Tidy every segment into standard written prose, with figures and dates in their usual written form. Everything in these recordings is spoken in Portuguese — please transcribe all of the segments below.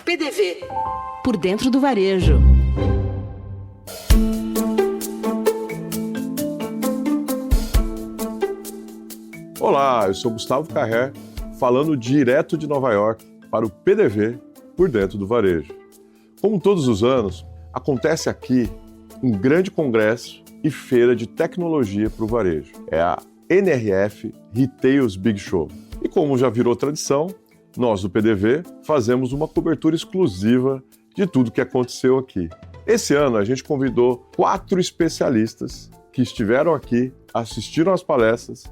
PDV. Por dentro do varejo. Olá, eu sou Gustavo Carré, falando direto de Nova York para o PDV Por Dentro do Varejo. Como todos os anos, acontece aqui um grande congresso e feira de tecnologia para o varejo. É a NRF Retail's Big Show. E como já virou tradição, nós do PDV fazemos uma cobertura exclusiva de tudo que aconteceu aqui. Esse ano a gente convidou 4 especialistas que estiveram aqui, assistiram às palestras,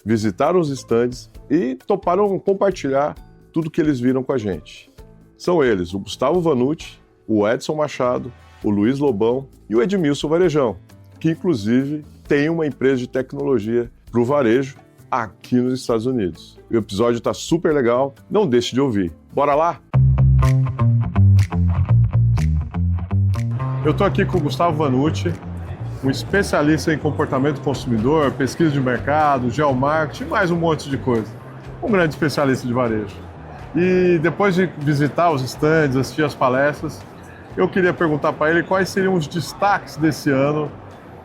visitaram os estandes e toparam compartilhar tudo que eles viram com a gente. São eles o Gustavo Vanucci, o Edson Machado, o Luiz Lobão e o Edmilson Varejão, que inclusive tem uma empresa de tecnologia para o varejo aqui nos Estados Unidos. O episódio está super legal, não deixe de ouvir. Bora lá? Eu estou aqui com o Gustavo Vanucci, um especialista em comportamento do consumidor, pesquisa de mercado, geomarketing e mais um monte de coisa. Um grande especialista de varejo. E depois de visitar os stands, assistir as palestras, eu queria perguntar para ele quais seriam os destaques desse ano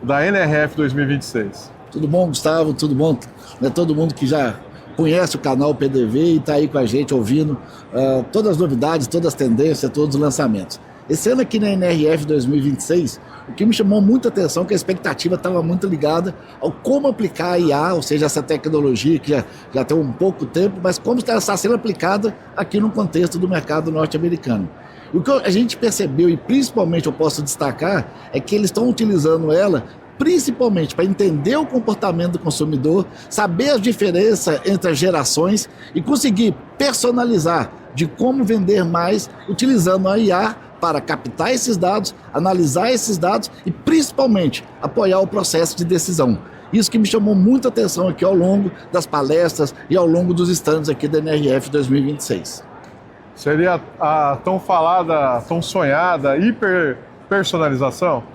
da NRF 2026. Tudo bom, Gustavo? Tudo bom? É todo mundo que já conhece o canal PDV e está aí com a gente ouvindo todas as novidades, todas as tendências, todos os lançamentos. Esse ano aqui na NRF 2026, o que me chamou muita atenção é que a expectativa estava muito ligada ao como aplicar a IA, ou seja, essa tecnologia que já tem um pouco tempo, mas como está sendo aplicada aqui no contexto do mercado norte-americano. O que a gente percebeu, e principalmente eu posso destacar, é que eles estão utilizando ela principalmente para entender o comportamento do consumidor, saber as diferenças entre as gerações e conseguir personalizar de como vender mais utilizando a IA para captar esses dados, analisar esses dados e principalmente apoiar o processo de decisão. Isso que me chamou muita atenção aqui ao longo das palestras e ao longo dos stands aqui da NRF 2026. Seria a tão falada, tão sonhada hiperpersonalização?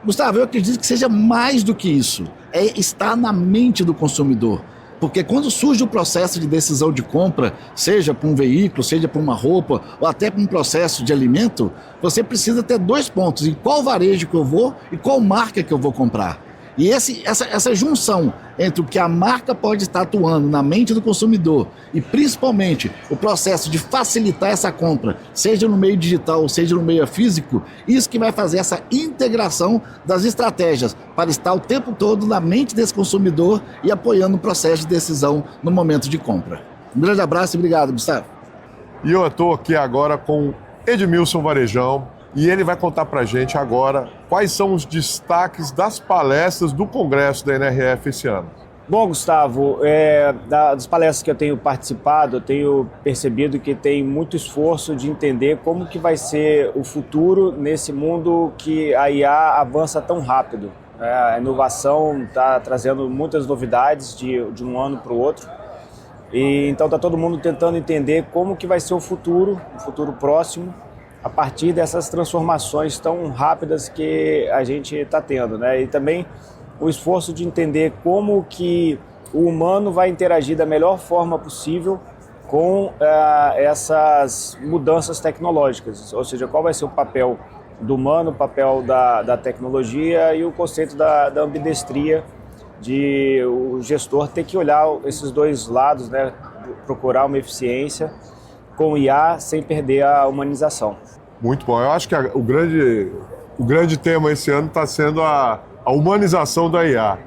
Gustavo, eu acredito que seja mais do que isso. Está na mente do consumidor. Porque quando surge o processo de decisão de compra, seja para um veículo, seja para uma roupa, ou até para um processo de alimento, você precisa ter 2 pontos: em qual varejo que eu vou e qual marca que eu vou comprar. E essa junção entre o que a marca pode estar atuando na mente do consumidor e principalmente o processo de facilitar essa compra, seja no meio digital ou seja no meio físico, isso que vai fazer essa integração das estratégias para estar o tempo todo na mente desse consumidor e apoiando o processo de decisão no momento de compra. Um grande abraço e obrigado, Gustavo. E eu estou aqui agora com Edmilson Varejão, e ele vai contar para a gente agora quais são os destaques das palestras do Congresso da NRF esse ano. Bom, Gustavo, das palestras que eu tenho participado, eu tenho percebido que tem muito esforço de entender como que vai ser o futuro nesse mundo que a IA avança tão rápido. A inovação está trazendo muitas novidades de um ano para o outro. E então está todo mundo tentando entender como que vai ser o futuro próximo, a partir dessas transformações tão rápidas que a gente está tendo, né? E também o esforço de entender como que o humano vai interagir da melhor forma possível com essas mudanças tecnológicas, ou seja, qual vai ser o papel do humano, o papel da tecnologia e o conceito da ambidestria, de o gestor ter que olhar esses 2 lados, né? Procurar uma eficiência com IA sem perder a humanização. Muito bom. Eu acho que o grande tema esse ano está sendo a humanização da IA.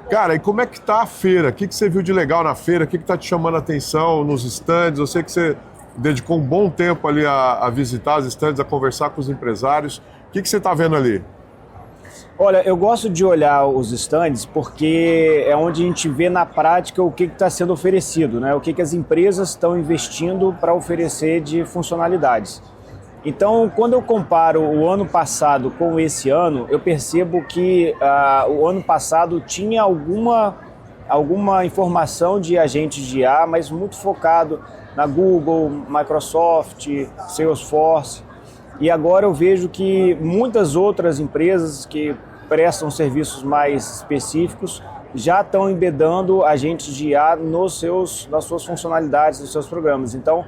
Cara, e como é que está a feira? O que você viu de legal na feira? O que está te chamando a atenção nos stands? Eu sei que você dedicou um bom tempo ali a visitar os stands, a conversar com os empresários. O que você está vendo ali? Olha, eu gosto de olhar os stands porque é onde a gente vê na prática o que está sendo oferecido, né? O que as empresas estão investindo para oferecer de funcionalidades. Então, quando eu comparo o ano passado com esse ano, eu percebo que o ano passado tinha alguma informação de agentes de IA, mas muito focado na Google, Microsoft, Salesforce. E agora eu vejo que muitas outras empresas que prestam serviços mais específicos já estão embedando agentes de IA nas suas funcionalidades, nos seus programas. Então,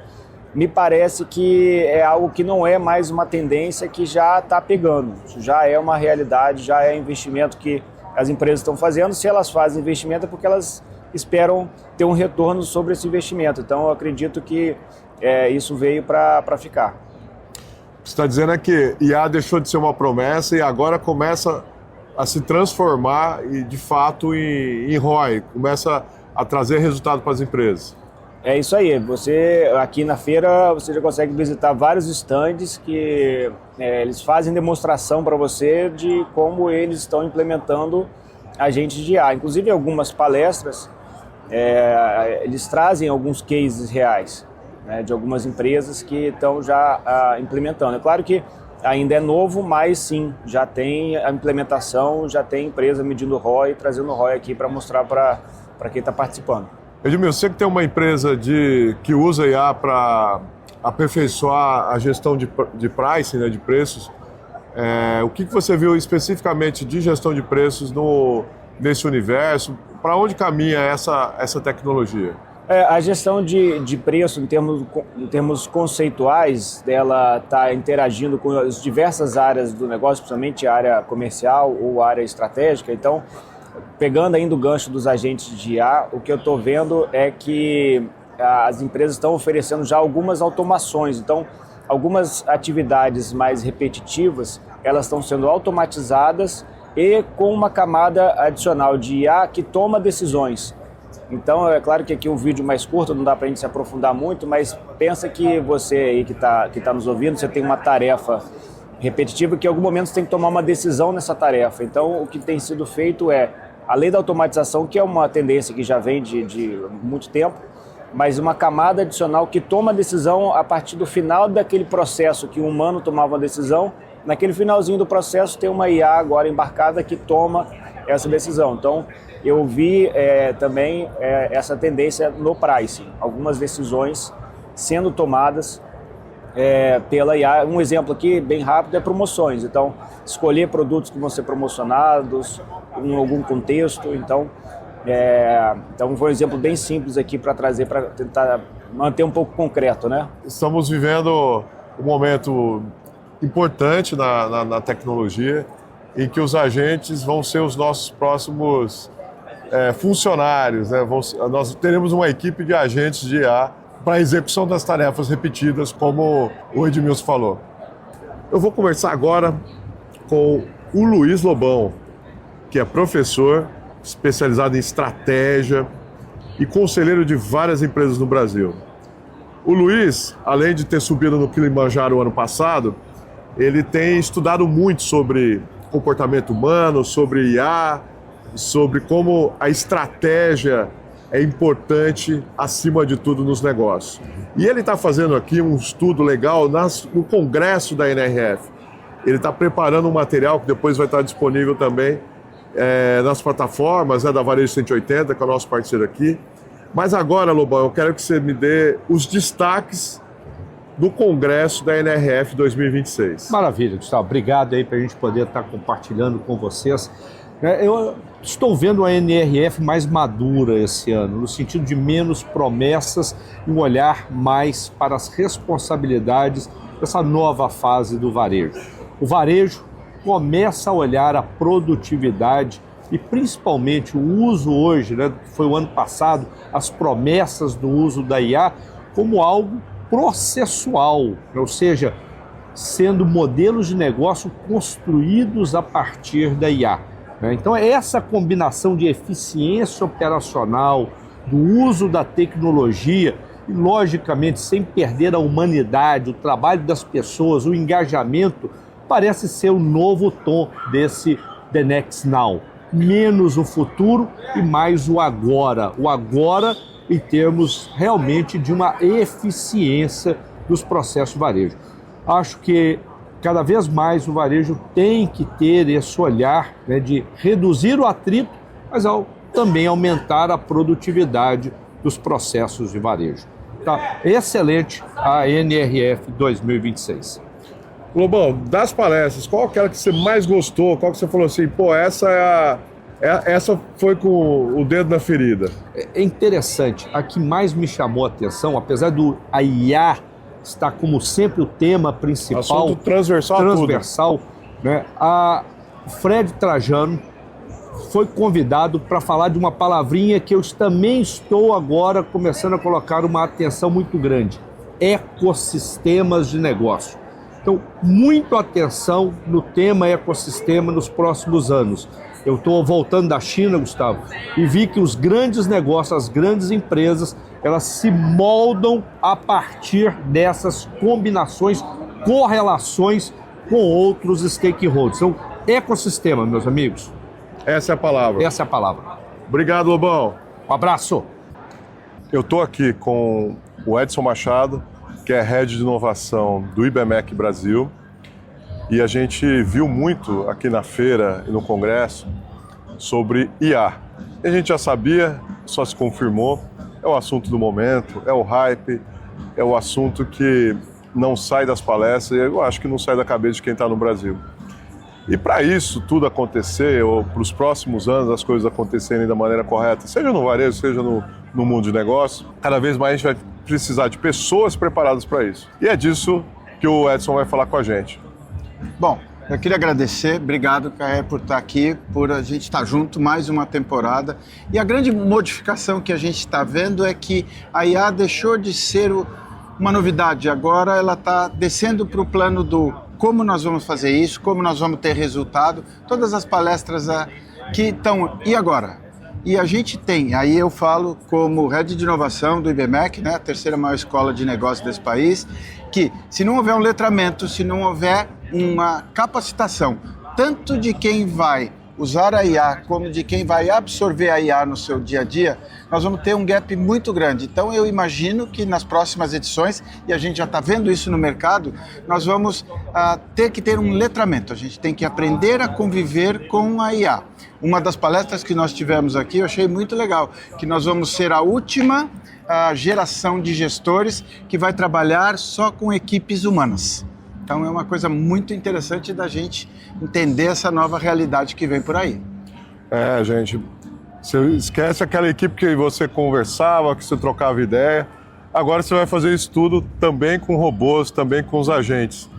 me parece que é algo que não é mais uma tendência que já está pegando. Isso já é uma realidade, já é investimento que as empresas estão fazendo. Se elas fazem investimento é porque elas esperam ter um retorno sobre esse investimento. Então, eu acredito que isso veio para ficar. Você está dizendo é que IA deixou de ser uma promessa e agora começa a se transformar de fato em ROI, começa a trazer resultado para as empresas. É isso aí. Você, aqui na feira, você já consegue visitar vários estandes que eles fazem demonstração para você de como eles estão implementando agentes de IA. Inclusive, algumas palestras, eles trazem alguns cases reais, né, de algumas empresas que estão já implementando. É claro que ainda é novo, mas sim, já tem a implementação, já tem empresa medindo ROI, trazendo ROI aqui para mostrar para quem está participando. Edmilson, você que tem uma empresa que usa IA para aperfeiçoar a gestão de pricing, né, de preços, o que você viu especificamente de gestão de preços nesse universo? Para onde caminha essa tecnologia? A gestão de preço, em termos conceituais, ela está interagindo com as diversas áreas do negócio, principalmente a área comercial ou a área estratégica. Então, pegando ainda o gancho dos agentes de IA, o que eu estou vendo é que as empresas estão oferecendo já algumas automações. Então, algumas atividades mais repetitivas, elas estão sendo automatizadas e com uma camada adicional de IA que toma decisões. Então, é claro que aqui um vídeo mais curto, não dá para a gente se aprofundar muito, mas pensa que você aí que tá nos ouvindo, você tem uma tarefa repetitiva que em algum momento você tem que tomar uma decisão nessa tarefa. Então, o que tem sido feito além da automatização, que é uma tendência que já vem de muito tempo, mas uma camada adicional que toma a decisão a partir do final daquele processo que o humano tomava uma decisão, naquele finalzinho do processo tem uma IA agora embarcada que toma essa decisão. Então, eu vi também essa tendência no pricing, algumas decisões sendo tomadas pela IA. Um exemplo aqui, bem rápido, é promoções. Então, escolher produtos que vão ser promocionados em algum contexto. Então foi um exemplo bem simples aqui para trazer, para tentar manter um pouco concreto, né? Estamos vivendo um momento importante na tecnologia em que os agentes vão ser os nossos próximos funcionários, né? Nós teremos uma equipe de agentes de IA para a execução das tarefas repetidas, como o Edmilson falou. Eu vou conversar agora com o Luiz Lobão, que é professor especializado em estratégia e conselheiro de várias empresas no Brasil. O Luiz, além de ter subido no Kilimanjaro ano passado, ele tem estudado muito sobre comportamento humano, sobre IA, sobre como a estratégia é importante acima de tudo nos negócios. E ele está fazendo aqui um estudo legal no congresso da NRF. Ele está preparando um material que depois vai estar disponível também nas plataformas da Varejo 180, que é o nosso parceiro aqui. Mas agora, Lobão, eu quero que você me dê os destaques do congresso da NRF 2026. Maravilha, Gustavo. Obrigado aí para a gente poder estar compartilhando com vocês. Eu estou vendo a NRF mais madura esse ano, no sentido de menos promessas e um olhar mais para as responsabilidades dessa nova fase do varejo. O varejo começa a olhar a produtividade e principalmente o uso hoje, né, que foi o ano passado, as promessas do uso da IA como algo processual, ou seja, sendo modelos de negócio construídos a partir da IA. Então, essa combinação de eficiência operacional, do uso da tecnologia e, logicamente, sem perder a humanidade, o trabalho das pessoas, o engajamento, parece ser o novo tom desse The Next Now. Menos o futuro e mais o agora. O agora em termos realmente de uma eficiência dos processos de varejo. Acho que cada vez mais o varejo tem que ter esse olhar, né, de reduzir o atrito, mas também aumentar a produtividade dos processos de varejo. Tá excelente a NRF 2026. Lobão, das palestras, qual aquela que você mais gostou? Qual que você falou assim, essa foi com o dedo na ferida? É interessante, a que mais me chamou a atenção, apesar do IA está como sempre o tema principal. Assunto transversal a tudo. Né? A Fred Trajano foi convidado para falar de uma palavrinha que eu também estou agora começando a colocar uma atenção muito grande: ecossistemas de negócio. Então, muita atenção no tema ecossistema nos próximos anos. Eu estou voltando da China, Gustavo, e vi que os grandes negócios, as grandes empresas, elas se moldam a partir dessas combinações, correlações com outros stakeholders. Então, ecossistema, meus amigos. Essa é a palavra. Essa é a palavra. Obrigado, Lobão. Um abraço. Eu estou aqui com o Edson Machado, que é Head de Inovação do IBMEC Brasil. E a gente viu muito aqui na feira e no congresso sobre IA. E a gente já sabia, só se confirmou, é o assunto do momento, é o hype, é o assunto que não sai das palestras e eu acho que não sai da cabeça de quem está no Brasil. E para isso tudo acontecer, ou para os próximos anos as coisas acontecerem da maneira correta, seja no varejo, seja no mundo de negócios, cada vez mais a gente vai precisar de pessoas preparadas para isso. E é disso que o Edson vai falar com a gente. Bom, eu queria agradecer, obrigado, Caé, por estar aqui, por a gente estar junto mais uma temporada. E a grande modificação que a gente está vendo é que a IA deixou de ser uma novidade, agora ela está descendo para o plano do como nós vamos fazer isso, como nós vamos ter resultado, todas as palestras que estão, e agora? E a gente tem, aí eu falo como Head de Inovação do IBMEC, né, a terceira maior escola de negócios desse país, que se não houver um letramento, se não houver uma capacitação, tanto de quem vai usar a IA como de quem vai absorver a IA no seu dia a dia, nós vamos ter um gap muito grande. Então eu imagino que nas próximas edições, e a gente já está vendo isso no mercado, nós vamos ter que ter um letramento, a gente tem que aprender a conviver com a IA. Uma das palestras que nós tivemos aqui, eu achei muito legal, que nós vamos ser a última geração de gestores que vai trabalhar só com equipes humanas. Então é uma coisa muito interessante da gente entender essa nova realidade que vem por aí. É, gente, você esquece aquela equipe que você conversava, que você trocava ideia. Agora você vai fazer isso tudo também com robôs, também com os agentes.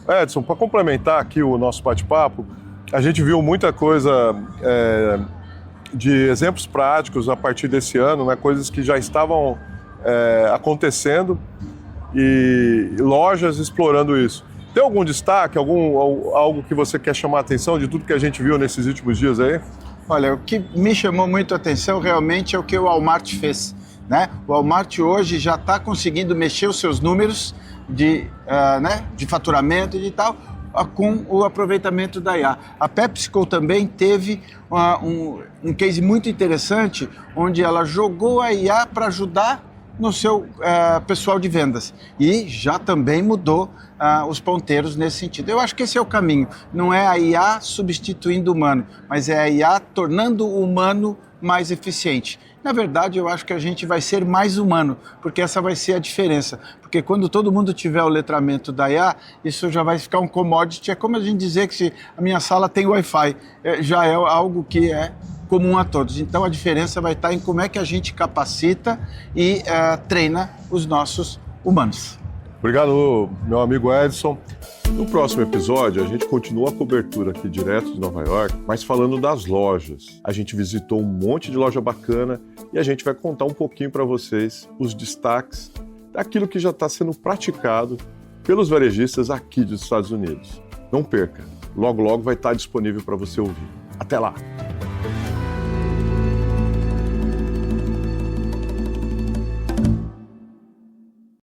Edson, para complementar aqui o nosso bate-papo, a gente viu muita coisa de exemplos práticos a partir desse ano, né, coisas que já estavam acontecendo e lojas explorando isso. Tem algum destaque, algo que você quer chamar a atenção de tudo que a gente viu nesses últimos dias aí? Olha, o que me chamou muito a atenção realmente é o que o Walmart fez, né? O Walmart hoje já está conseguindo mexer os seus números de faturamento e de tal, com o aproveitamento da IA. A PepsiCo também teve um case muito interessante, onde ela jogou a IA para ajudar no seu pessoal de vendas e já também mudou os ponteiros nesse sentido. Eu acho que esse é o caminho, não é a IA substituindo o humano, mas é a IA tornando o humano mais eficiente. Na verdade, eu acho que a gente vai ser mais humano, porque essa vai ser a diferença. Porque quando todo mundo tiver o letramento da IA, isso já vai ficar um commodity. É como a gente dizer que se a minha sala tem Wi-Fi, já é algo que é comum a todos. Então a diferença vai estar em como é que a gente capacita e treina os nossos humanos. Obrigado, meu amigo Edson. No próximo episódio, a gente continua a cobertura aqui direto de Nova York, mas falando das lojas. A gente visitou um monte de loja bacana e a gente vai contar um pouquinho para vocês os destaques daquilo que já está sendo praticado pelos varejistas aqui dos Estados Unidos. Não perca, logo logo vai estar disponível para você ouvir. Até lá!